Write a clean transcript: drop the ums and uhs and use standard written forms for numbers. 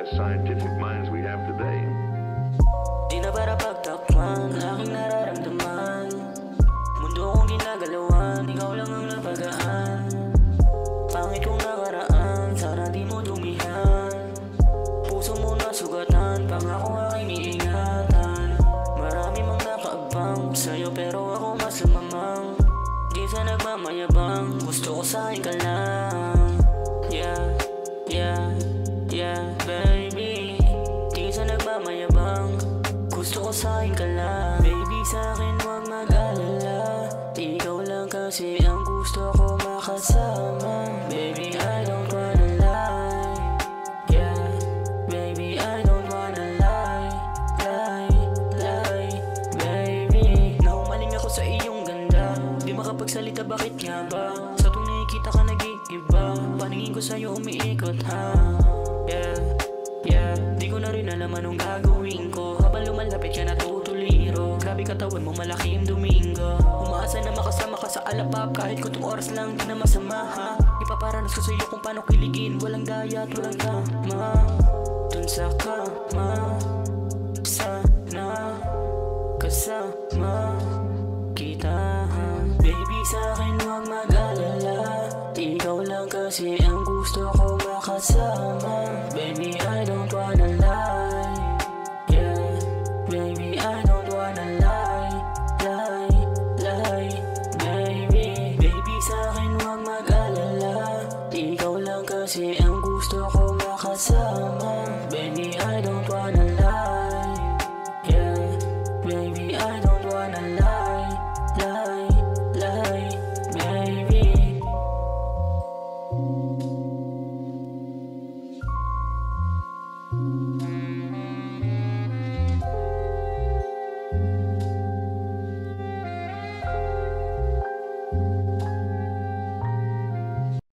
Scientific minds we have today. Di na para pagtakpan ang aking nararamdaman. Mundo kong ginagalawan, ikaw lang ang napagaan. Pangit kong nakaraan, sana di mo dumihan. Puso mo nasugatan, pangako aking iingatan. Marami mang nakaabang sa'yo pero ako mas lumamang. Di sa nagmamayabang, gusto ko sa'kin ka lang. Yeah, baby. Di sa nagmamayabang, gusto ko sa'kin ka lang. Baby, sa'kin huwag mag-alala. Ikaw lang kasi ang gusto ko makasama. Baby, I don't wanna lie. Yeah, baby, I don't wanna lie. Baby, naumaling ako sa iyong ganda. Di makapagsalita, bakit nga ba? Sa tuwing nakikita ka nag-iiba, paningin ko sa'yo umiikot ha. Yeah, di ko na rin alam anong gagawin ko. Habang lumalapit ka natutuliro. Grabe katawan mo, malaki yung Domingo. Umaasa na makasama ka sa alapap. Kahit kung oras lang, di na masama ha. Ipaparanas ko sa'yo kung paano kiligin. Walang daya at walang tama. Dun sa kama